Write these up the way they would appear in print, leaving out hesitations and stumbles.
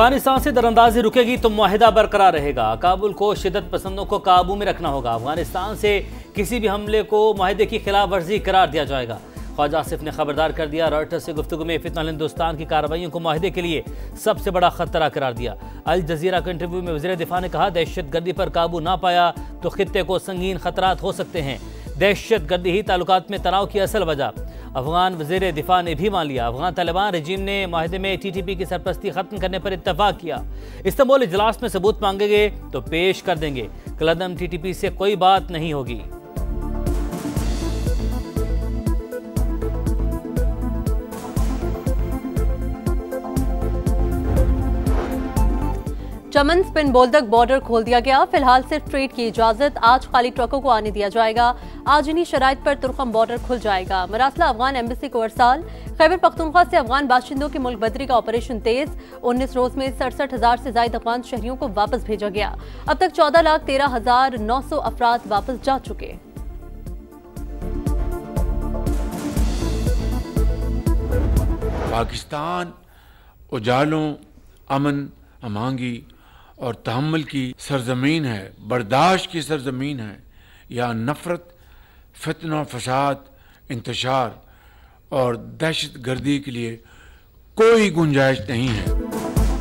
अफगानिस्तान से दरअंदाजी रुकेगी तो मुआहिदा बरकरार रहेगा। काबुल को शिद्दत पसंदों को काबू में रखना होगा। अफगानिस्तान से किसी भी हमले को मुआहिदे की खिलाफ वर्जी करार दिया जाएगा। ख्वाजा आसिफ ने खबरदार कर दिया। रॉयटर्स से गुफ्तगू में फितनल हिंदुस्तान की कार्रवाइयों को मुआहिदे के लिए सबसे बड़ा खतरा करार दिया। अल जजीरा के इंटरव्यू में वज़ीर दिफा ने कहा, दहशतगर्दी पर काबू ना पाया तो खित्ते को संगीन खतरात हो सकते हैं। दहशतगर्दी ही ताल्लुकात में तनाव की असल वजह। अफगान वज़ीर दिफा ने भी मान लिया। अफगान तालिबान रजीम ने मुआहिदे में TTP की सरपरस्ती खत्म करने पर इत्तफाक किया। इस्तांबुल इजलास में सबूत मांगेंगे तो पेश कर देंगे। कलअदम TTP से कोई बात नहीं होगी। चमन स्पिन बोल्दक बॉर्डर खोल दिया गया। फिलहाल सिर्फ ट्रेड की इजाजत। आज खाली ट्रकों को आने दिया जाएगा। आज इन्हीं शराइत पर तुर्कम बॉर्डर खुल जाएगा। मरासला अफगान एम्बेसी को अरसाल। खैबर पख्तूनख्वा से अफगान बाशिंदों की मुल्क बदरी का ऑपरेशन तेज। 19 रोज में 67,000 से ज्यादा अफगान शहरियों को वापस भेजा गया। अब तक 14,13,900 अफराद वापस जा चुके। पाकिस्तान उजालों, अमन, अमांगी और तहम्मुल की सरजमीन है, बर्दाश्त की सरजमीन है। यहाँ नफरत, फितना, फसाद, इंतशार और दहशत गर्दी के लिए कोई गुंजाइश नहीं है।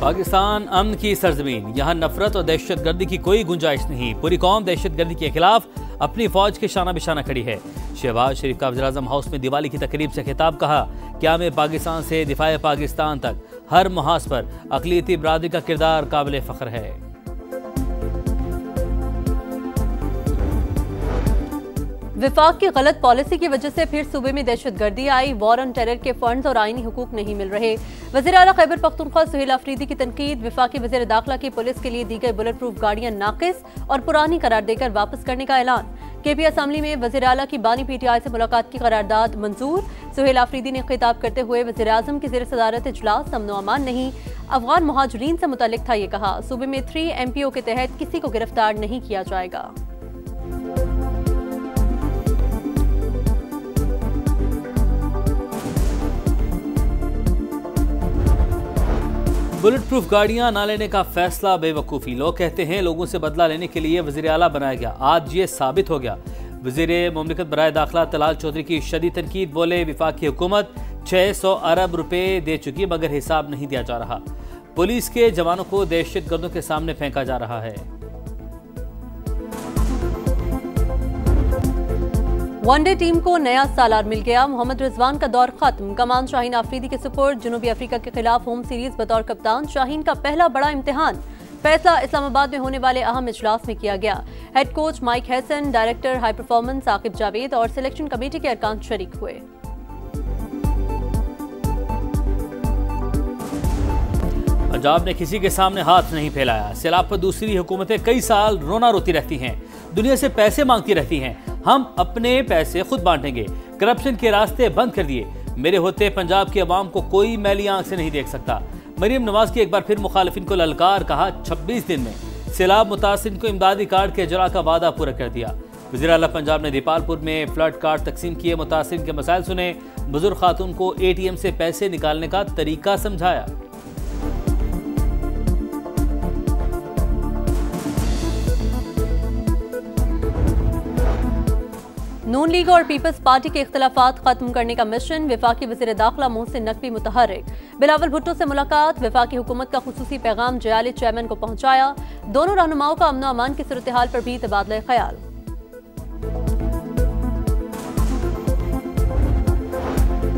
पाकिस्तान अमन की सरजमीन, यहाँ नफरत और दहशत गर्दी की कोई गुंजाइश नहीं। पूरी कौम दहशत गर्दी के खिलाफ अपनी फौज के शाना बिशाना खड़ी है। शहबाज शरीफ का वज़ीर आज़म हाउस में दिवाली की तकरीब से खिताब। कहा, क़याम पाकिस्तान से दिफाए पाकिस्तान तक हर मुहाज पर अक़लियती बरादरी का किरदार काबिल फ़ख्र है। विफाक की गलत पॉलिसी की वजह से फिर सूबे में दहशतगर्दी आई। वॉर ऑन टेरर के फंड्स और आईनी हुकूक नहीं मिल रहे। वज़ीर आला खैबर पख्तूनख्वा सुहेल आफरीदी की तनकीद। विफाकी वज़ीर दाखिला की पुलिस के लिए दी गई बुलेट प्रूफ गाड़ियां नाकिस और पुरानी करार देकर वापस करने का ऐलान। KP असम्बली में वज़ीर आला की बानी PTI से मुलाकात की करारदाद मंजूर। सुहेल आफरीदी ने खिताब करते हुए वज़ीर आज़म की ज़ेर सदारत इजलास अमन व अमान नहीं, अफगान मुहाजिरीन से मुतल्लिक था। ये कहा, सूबे में 3 MPO के तहत किसी को गिरफ्तार नहीं किया जाएगा। बुलेट प्रूफ गाड़ियां ना लेने का फैसला बेवकूफ़ी। लोग कहते हैं लोगों से बदला लेने के लिए वज़ीर आला बनाया गया। आज ये साबित हो गया। वज़ीर मुमलिकत बराए दाखिला तलाल चौधरी की शदीद तनकीद। बोले, विफाकी हुकूमत 600 अरब रुपए दे चुकी मगर हिसाब नहीं दिया जा रहा। पुलिस के जवानों को दहशतगर्दों के सामने फेंका जा रहा है। वनडे टीम को नया सालार मिल गया। मोहम्मद रिजवान का दौर खत्म। कमान शाहीन आफरीदी के सुपुर्द। जनूबी अफ्रीका के खिलाफ होम सीरीज बतौर कप्तान शाहीन का पहला बड़ा इम्तिहान। फैसला इस्लामाबाद में होने वाले अहम इजलास में किया गया। Head coach mic Hesson, director high performance Aqib Javed और सिलेक्शन कमेटी के अरकान शरीक हुए। पंजाब ने किसी के सामने हाथ नहीं फैलाया। सैलाब पर दूसरी हुकूमतें कई साल रोना रोती रहती हैं, दुनिया से पैसे मांगती रहती हैं। हम अपने पैसे खुद बांटेंगे। करप्शन के रास्ते बंद कर दिए। मेरे होते पंजाब की आवाम को कोई मैली आंख से नहीं देख सकता। मरीम नवाज की एक बार फिर मुखालिफिन को ललकार। कहा, 26 दिन में सैलाब मुतासिर को इमदादी कार्ड के इजरा का वादा पूरा कर दिया। वज़ीर आला पंजाब ने दीपालपुर में फ्लड कार्ड तकसीम किए। मुतासिर के मसाइल सुने। बुजुर्ग खातून को ATM से पैसे निकालने का तरीका समझाया। नून लीग और पीपल्स पार्टी के इख्तिलाफात खत्म करने का मिशन। विफाकी वज़ीर दाखिला मोहसिन नकवी मुतहर्रिक। बिलावल भुट्टो से मुलाकात। विफाकी हुकूमत का खुसूसी पैगाम जयाली चेयरमैन को पहुंचाया। दोनों रहनुमाओं का अमन अमान की सूरत हाल पर भी तबादला ख्याल।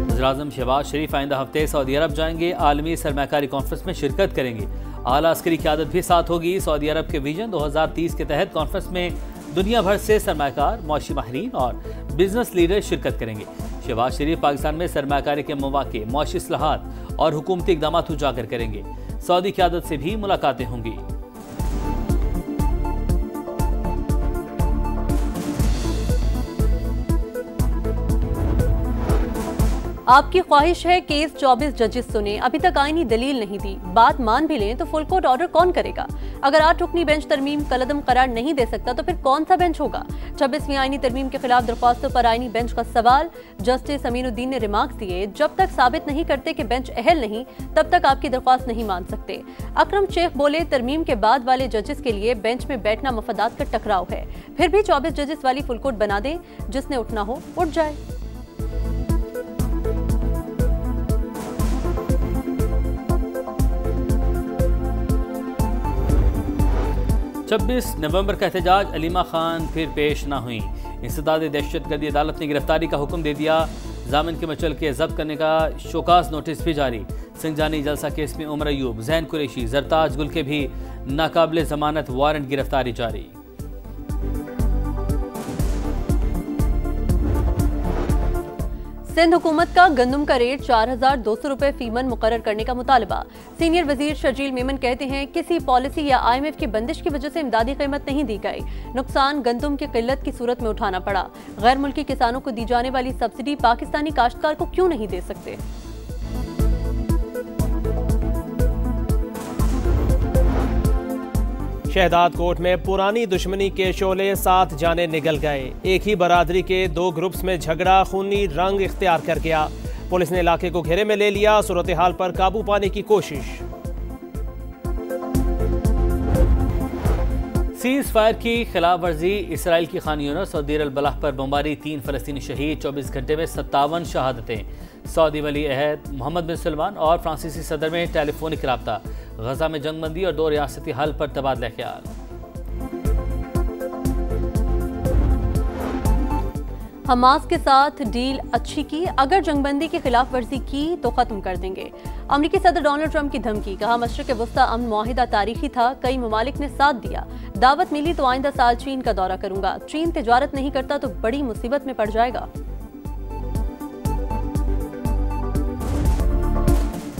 वज़ीर आज़म शहबाज शरीफ आइंदा हफ्ते सऊदी अरब जाएंगे। आलमी सरमाकारी कॉन्फ्रेंस में शिरकत करेंगे। आला अस्करी क़यादत भी साथ होगी। सऊदी अरब के विजन 2030 के तहत कॉन्फ्रेंस में दुनिया भर से सरमाकार, मौशी माहिरीन और बिजनेस लीडर शिरकत करेंगे। शहबाज शरीफ पाकिस्तान में सरमाकारी के मौके, मौशी इस्लाहात और हुकूमती इक़दाम उजागर करेंगे। सऊदी क़यादत से भी मुलाकातें होंगी। आपकी ख्वाहिश है केस 24 जजेस सुने, अभी तक आईनी दलील नहीं दी, बात मान भी लें तो फुल कोर्ट ऑर्डर कौन करेगा? अगर 8 रुकनी बेंच तरमीम कलअदम करार नहीं दे सकता तो फिर कौन सा बेंच होगा? 26वीं आईनी तरमीम के खिलाफ दरख्वास्तों पर आईनी बेंच का सवाल। जस्टिस अमीनुद्दीन ने रिमार्क्स दिए, जब तक साबित नहीं करते कि बेंच अहल नहीं तब तक आपकी दरख्वास्त नहीं मान सकते। अकरम शेख बोले, तरमीम के बाद वाले जजेस के लिए बेंच में बैठना मफादात का टकराव है, फिर भी 24 जजेस वाली फुल कोर्ट बना दें, जिसने उठना हो उठ जाए। 26 नवंबर का एहतजाज, अलीमा खान फिर पेश ना हुई। इंसदाद दहशतगर्दी अदालत ने गिरफ्तारी का हुक्म दे दिया। जामिन के मचल के जब्त करने का शोकास नोटिस भी जारी। सिंगजानी जलसा केस में उमर अयूब, जैन कुरैशी, जरताज गुल के भी नाकाबिले जमानत वारंट गिरफ्तारी जारी। सिंध हुकूमत का गंदम का रेट 4200 रुपए फीमन मुकर्रर करने का मुतालबा। सीनियर वजीर शर्जील मेमन कहते हैं, किसी पॉलिसी या IMF की बंदिश की वजह से इमदादी कीमत नहीं दी गई, नुकसान गंदम की किल्लत की सूरत में उठाना पड़ा। गैर मुल्की किसानों को दी जाने वाली सब्सिडी पाकिस्तानी काश्तकार को क्यों नहीं दे सकते? शहदाद कोट में पुरानी दुश्मनी के शोले 7 जाने निगल गए। एक ही बरादरी के 2 ग्रुप्स में झगड़ा खूनी रंग इख्तियार कर गया। पुलिस ने इलाके को घेरे में ले लिया, सूरत हाल पर काबू पाने की कोशिश। सीज फायर की खिलाफ वर्जी, इसराइल की खान यूनिस और दीर अल बलाह पर बमबारी, 3 फलस्तीनी शहीद, 24 घंटे में 57 शहादतें। सऊदी वली अहद मोहम्मद बिन सलमान और फ्रांसीसी सदर में टेलीफोनिक रब्ता। गजा में जंगबंदी और 2 रियासती हल पर तबादला ख्याल। हमास के साथ डील अच्छी की, अगर जंगबंदी की खिलाफ वर्जी की तो खत्म कर देंगे। अमेरिकी सदर डोनाल्ड ट्रंप की धमकी, कहा मशरिक वस्ता अमन मुआहिदा तारीखी था, कई ममालिक ने साथ दिया, दावत मिली तो आइंदा साल चीन का दौरा करूंगा, चीन तिजारत नहीं करता तो बड़ी मुसीबत में पड़ जाएगा।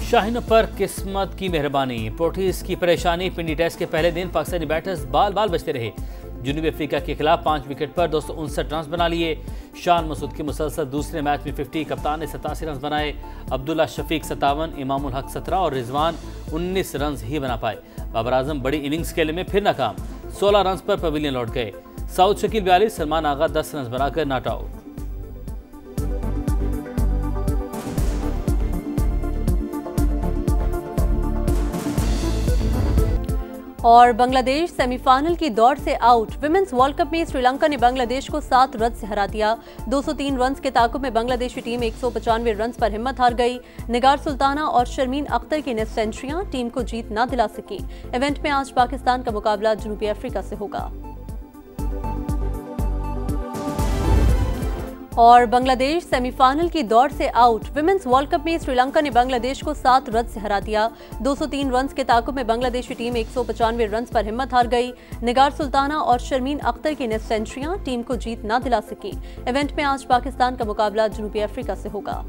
शाहीनों पर किस्मत की मेहरबानी, पोर्टिस की परेशानी, पिंडी टेस्ट के पहले दिन पाकिस्तानी बैटर्स बाल बाल बचते रहे। जनूबी अफ्रीका के खिलाफ 5 विकेट पर 259 रन बना लिए। शान मसूद की मुसलसल दूसरे मैच में 50, कप्तान ने 87 रन बनाए। अब्दुल्ला शफीक 57, इमामुल हक 17 और रिजवान 19 रन ही बना पाए। बाबर आजम बड़ी इनिंग्स खेलने में फिर नाकाम, 16 रन पर पवेलियन लौट गए। साउद शकील 42, सलमान आगा 10 रन बनाकर नॉट आउट। और बांग्लादेश सेमीफाइनल की दौड़ से आउट। विमेंस वर्ल्ड कप में श्रीलंका ने बांग्लादेश को 7 रन से हरा दिया। 203 रन के ताकुब में बांग्लादेशी टीम 195 रन पर हिम्मत हार गई। निगार सुल्ताना और शर्मीन अख्तर की निस्फ सेंचुरियां टीम को जीत ना दिला सकी। इवेंट में आज पाकिस्तान का मुकाबला जनूबी अफ्रीका से होगा। और बांग्लादेश सेमीफाइनल की दौड़ से आउट। विमेंस वर्ल्ड कप में श्रीलंका ने बांग्लादेश को 7 रन से हरा दिया। 203 रन के ताकुब में बांग्लादेशी टीम 195 रन पर हिम्मत हार गई। निगार सुल्ताना और शर्मीन अख्तर की निस्फ सेंचुरियां टीम को जीत ना दिला सकी। इवेंट में आज पाकिस्तान का मुकाबला जनूबी अफ्रीका से होगा।